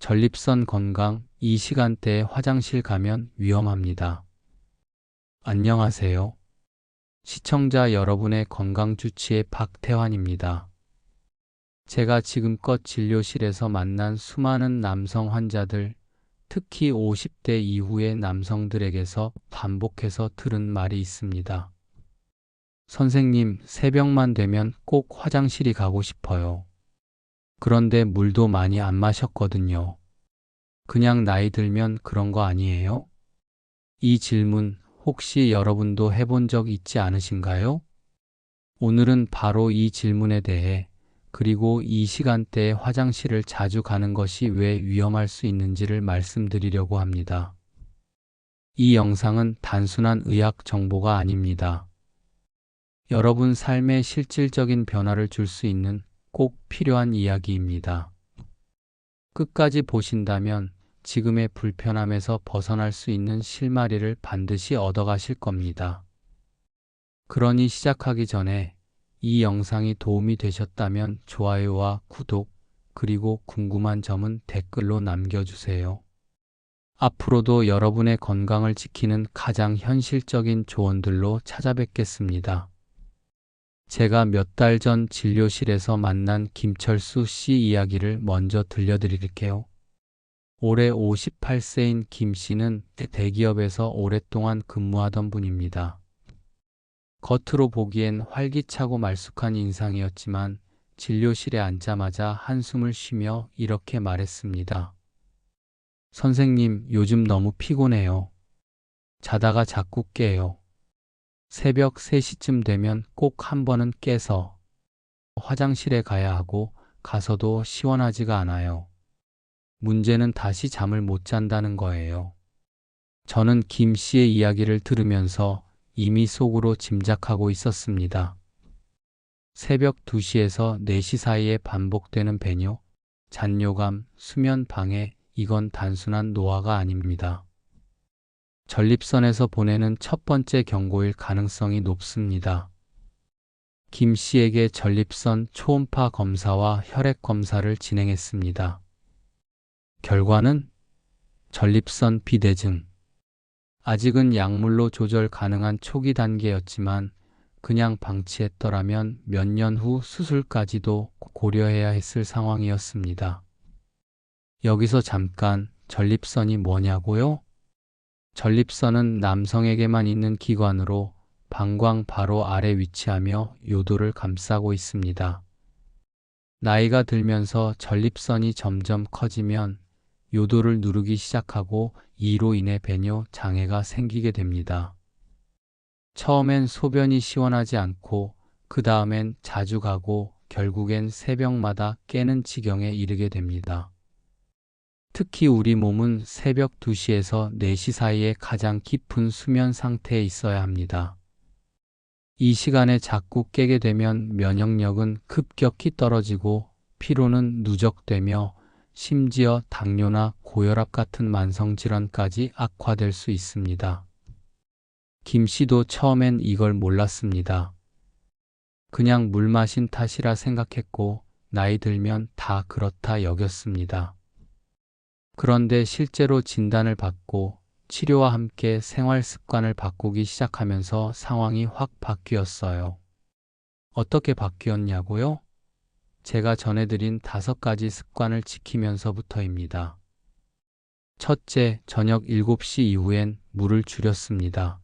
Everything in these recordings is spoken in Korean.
전립선 건강, 이 시간대에 화장실 가면 위험합니다. 안녕하세요. 시청자 여러분의 건강주치의 박태환입니다. 제가 지금껏 진료실에서 만난 수많은 남성 환자들, 특히 50대 이후의 남성들에게서 반복해서 들은 말이 있습니다. 선생님, 새벽만 되면 꼭 화장실이 가고 싶어요. 그런데 물도 많이 안 마셨거든요. 그냥 나이 들면 그런 거 아니에요? 이 질문 혹시 여러분도 해본 적 있지 않으신가요? 오늘은 바로 이 질문에 대해, 그리고 이 시간대에 화장실을 자주 가는 것이 왜 위험할 수 있는지를 말씀드리려고 합니다. 이 영상은 단순한 의학 정보가 아닙니다. 여러분 삶에 실질적인 변화를 줄 수 있는 꼭 필요한 이야기입니다. 끝까지 보신다면 지금의 불편함에서 벗어날 수 있는 실마리를 반드시 얻어가실 겁니다. 그러니 시작하기 전에 이 영상이 도움이 되셨다면 좋아요와 구독, 그리고 궁금한 점은 댓글로 남겨주세요. 앞으로도 여러분의 건강을 지키는 가장 현실적인 조언들로 찾아뵙겠습니다. 제가 몇 달 전 진료실에서 만난 김철수 씨 이야기를 먼저 들려드릴게요. 올해 58세인 김 씨는 대기업에서 오랫동안 근무하던 분입니다. 겉으로 보기엔 활기차고 말쑥한 인상이었지만 진료실에 앉자마자 한숨을 쉬며 이렇게 말했습니다. 선생님, 요즘 너무 피곤해요. 자다가 자꾸 깨요. 새벽 3시쯤 되면 꼭 한 번은 깨서 화장실에 가야 하고 가서도 시원하지가 않아요. 문제는 다시 잠을 못 잔다는 거예요. 저는 김 씨의 이야기를 들으면서 이미 속으로 짐작하고 있었습니다. 새벽 2시에서 4시 사이에 반복되는 배뇨, 잔뇨감, 수면 방해, 이건 단순한 노화가 아닙니다. 전립선에서 보내는 첫 번째 경고일 가능성이 높습니다. 김 씨에게 전립선 초음파 검사와 혈액 검사를 진행했습니다. 결과는 전립선 비대증. 아직은 약물로 조절 가능한 초기 단계였지만 그냥 방치했더라면 몇 년 후 수술까지도 고려해야 했을 상황이었습니다. 여기서 잠깐, 전립선이 뭐냐고요? 전립선은 남성에게만 있는 기관으로 방광 바로 아래 위치하며 요도를 감싸고 있습니다. 나이가 들면서 전립선이 점점 커지면 요도를 누르기 시작하고 이로 인해 배뇨 장애가 생기게 됩니다. 처음엔 소변이 시원하지 않고 그 다음엔 자주 가고 결국엔 새벽마다 깨는 지경에 이르게 됩니다. 특히 우리 몸은 새벽 2시에서 4시 사이에 가장 깊은 수면 상태에 있어야 합니다. 이 시간에 자꾸 깨게 되면 면역력은 급격히 떨어지고 피로는 누적되며 심지어 당뇨나 고혈압 같은 만성질환까지 악화될 수 있습니다. 김 씨도 처음엔 이걸 몰랐습니다. 그냥 물 마신 탓이라 생각했고 나이 들면 다 그렇다 여겼습니다. 그런데 실제로 진단을 받고 치료와 함께 생활 습관을 바꾸기 시작하면서 상황이 확 바뀌었어요. 어떻게 바뀌었냐고요? 제가 전해드린 5가지 습관을 지키면서부터입니다. 첫째, 저녁 7시 이후엔 물을 줄였습니다.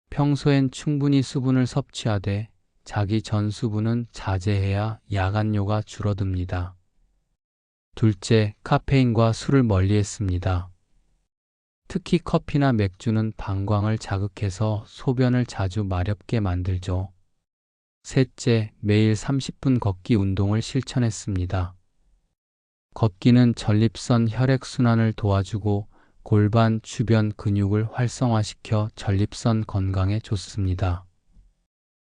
평소엔 충분히 수분을 섭취하되 자기 전 수분은 자제해야 야간뇨가 줄어듭니다. 둘째, 카페인과 술을 멀리했습니다. 특히 커피나 맥주는 방광을 자극해서 소변을 자주 마렵게 만들죠. 셋째, 매일 30분 걷기 운동을 실천했습니다. 걷기는 전립선 혈액순환을 도와주고 골반 주변 근육을 활성화시켜 전립선 건강에 좋습니다.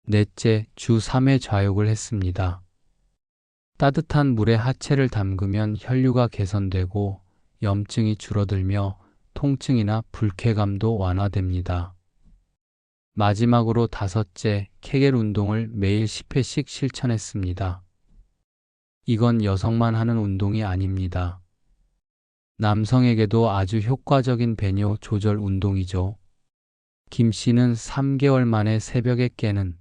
넷째, 주 3회 좌욕을 했습니다. 따뜻한 물에 하체를 담그면 혈류가 개선되고 염증이 줄어들며 통증이나 불쾌감도 완화됩니다. 마지막으로 5째, 케겔 운동을 매일 10회씩 실천했습니다. 이건 여성만 하는 운동이 아닙니다. 남성에게도 아주 효과적인 배뇨 조절 운동이죠. 김 씨는 3개월 만에 새벽에 깨는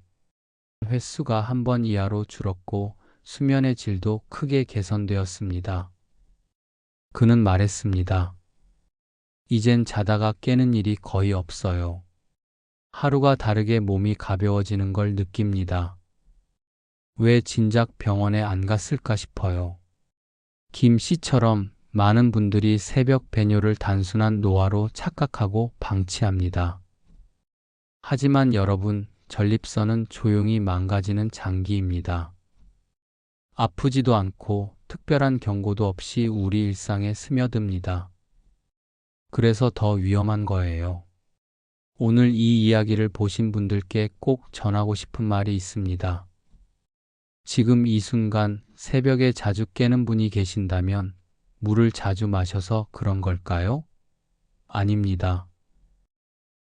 횟수가 한 번 이하로 줄었고 수면의 질도 크게 개선되었습니다. 그는 말했습니다. 이젠 자다가 깨는 일이 거의 없어요. 하루가 다르게 몸이 가벼워지는 걸 느낍니다. 왜 진작 병원에 안 갔을까 싶어요. 김 씨처럼 많은 분들이 새벽 배뇨를 단순한 노화로 착각하고 방치합니다. 하지만 여러분, 전립선은 조용히 망가지는 장기입니다. 아프지도 않고 특별한 경고도 없이 우리 일상에 스며듭니다. 그래서 더 위험한 거예요. 오늘 이 이야기를 보신 분들께 꼭 전하고 싶은 말이 있습니다. 지금 이 순간 새벽에 자주 깨는 분이 계신다면 물을 자주 마셔서 그런 걸까요? 아닙니다.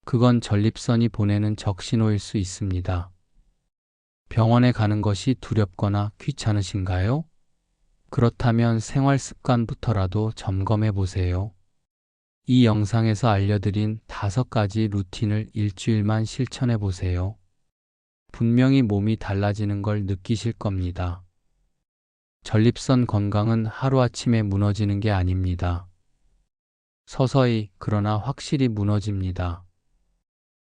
그건 전립선이 보내는 적신호일 수 있습니다. 병원에 가는 것이 두렵거나 귀찮으신가요? 그렇다면 생활 습관부터라도 점검해 보세요. 이 영상에서 알려드린 5가지 루틴을 일주일만 실천해 보세요. 분명히 몸이 달라지는 걸 느끼실 겁니다. 전립선 건강은 하루아침에 무너지는 게 아닙니다. 서서히 그러나 확실히 무너집니다.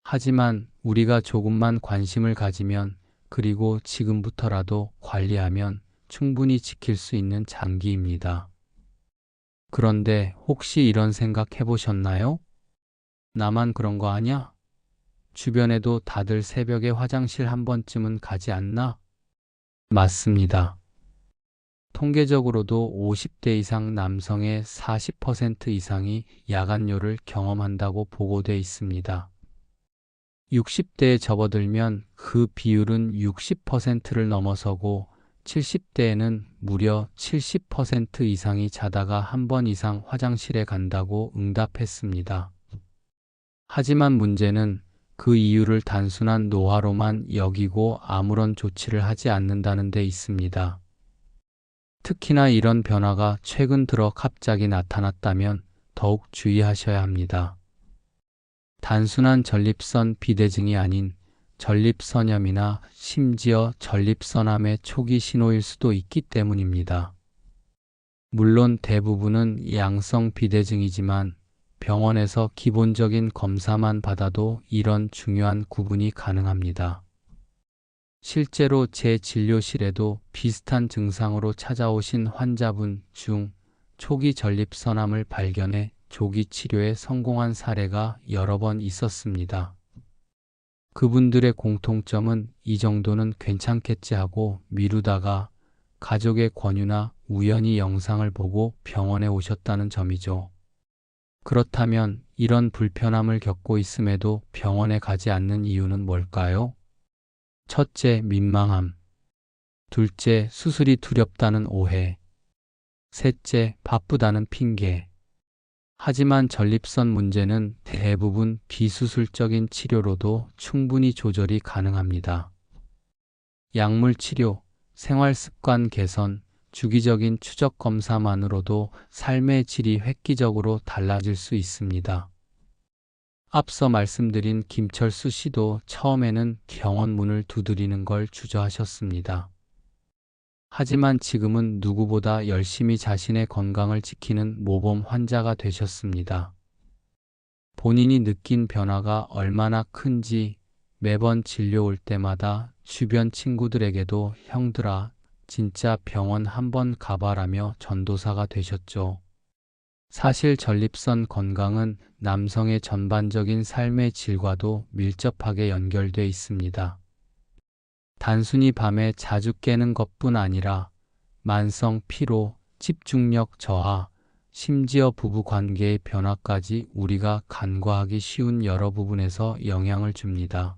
하지만 우리가 조금만 관심을 가지면 그리고 지금부터라도 관리하면 충분히 지킬 수 있는 장기입니다. 그런데 혹시 이런 생각 해보셨나요? 나만 그런 거 아냐? 주변에도 다들 새벽에 화장실 한 번쯤은 가지 않나? 맞습니다. 통계적으로도 50대 이상 남성의 40% 이상이 야간뇨를 경험한다고 보고돼 있습니다. 60대에 접어들면 그 비율은 60%를 넘어서고 70대에는 무려 70% 이상이 자다가 한 번 이상 화장실에 간다고 응답했습니다. 하지만 문제는 그 이유를 단순한 노화로만 여기고 아무런 조치를 하지 않는다는 데 있습니다. 특히나 이런 변화가 최근 들어 갑자기 나타났다면 더욱 주의하셔야 합니다. 단순한 전립선 비대증이 아닌 전립선염이나 심지어 전립선암의 초기 신호일 수도 있기 때문입니다. 물론 대부분은 양성 비대증이지만 병원에서 기본적인 검사만 받아도 이런 중요한 구분이 가능합니다. 실제로 제 진료실에도 비슷한 증상으로 찾아오신 환자분 중 초기 전립선암을 발견해 조기 치료에 성공한 사례가 여러 번 있었습니다. 그분들의 공통점은 이 정도는 괜찮겠지 하고 미루다가 가족의 권유나 우연히 영상을 보고 병원에 오셨다는 점이죠. 그렇다면 이런 불편함을 겪고 있음에도 병원에 가지 않는 이유는 뭘까요? 첫째, 민망함. 둘째, 수술이 두렵다는 오해. 셋째, 바쁘다는 핑계. 하지만 전립선 문제는 대부분 비수술적인 치료로도 충분히 조절이 가능합니다. 약물 치료, 생활 습관 개선, 주기적인 추적 검사만으로도 삶의 질이 획기적으로 달라질 수 있습니다. 앞서 말씀드린 김철수 씨도 처음에는 병원 문을 두드리는 걸 주저하셨습니다. 하지만 지금은 누구보다 열심히 자신의 건강을 지키는 모범 환자가 되셨습니다. 본인이 느낀 변화가 얼마나 큰지 매번 진료 올 때마다 주변 친구들에게도 형들아, 진짜 병원 한번 가봐라며 전도사가 되셨죠. 사실 전립선 건강은 남성의 전반적인 삶의 질과도 밀접하게 연결돼 있습니다. 단순히 밤에 자주 깨는 것뿐 아니라 만성 피로, 집중력 저하, 심지어 부부 관계의 변화까지 우리가 간과하기 쉬운 여러 부분에서 영향을 줍니다.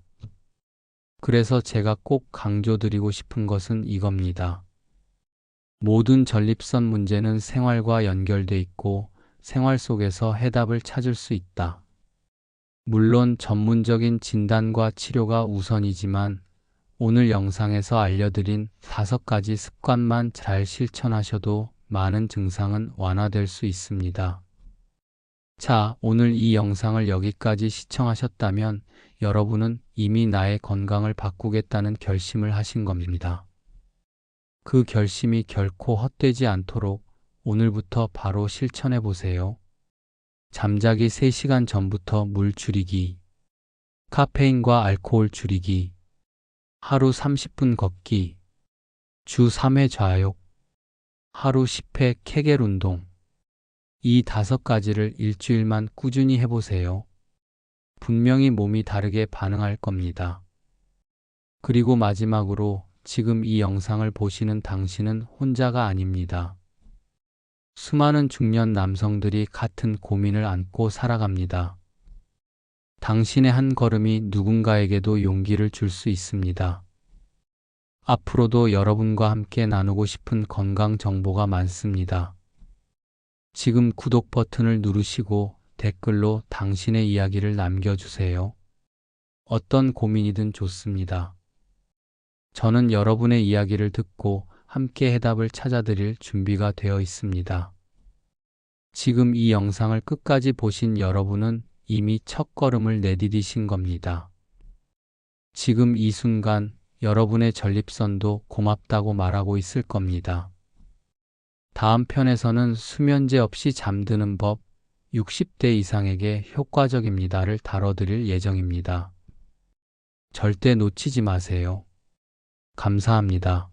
그래서 제가 꼭 강조드리고 싶은 것은 이겁니다. 모든 전립선 문제는 생활과 연결돼 있고 생활 속에서 해답을 찾을 수 있다. 물론 전문적인 진단과 치료가 우선이지만 오늘 영상에서 알려드린 5가지 습관만 잘 실천하셔도 많은 증상은 완화될 수 있습니다. 자, 오늘 이 영상을 여기까지 시청하셨다면 여러분은 이미 나의 건강을 바꾸겠다는 결심을 하신 겁니다. 그 결심이 결코 헛되지 않도록 오늘부터 바로 실천해 보세요. 잠자기 3시간 전부터 물 줄이기, 카페인과 알코올 줄이기, 하루 30분 걷기, 주 3회 좌욕, 하루 10회 케겔 운동. 이 5가지를 일주일만 꾸준히 해보세요. 분명히 몸이 다르게 반응할 겁니다. 그리고 마지막으로 지금 이 영상을 보시는 당신은 혼자가 아닙니다. 수많은 중년 남성들이 같은 고민을 안고 살아갑니다. 당신의 한 걸음이 누군가에게도 용기를 줄 수 있습니다. 앞으로도 여러분과 함께 나누고 싶은 건강 정보가 많습니다. 지금 구독 버튼을 누르시고 댓글로 당신의 이야기를 남겨주세요. 어떤 고민이든 좋습니다. 저는 여러분의 이야기를 듣고 함께 해답을 찾아드릴 준비가 되어 있습니다. 지금 이 영상을 끝까지 보신 여러분은 이미 첫걸음을 내디디신 겁니다. 지금 이 순간 여러분의 전립선도 고맙다고 말하고 있을 겁니다. 다음 편에서는 수면제 없이 잠드는 법 60대 이상에게 효과적입니다를 다뤄드릴 예정입니다. 절대 놓치지 마세요. 감사합니다.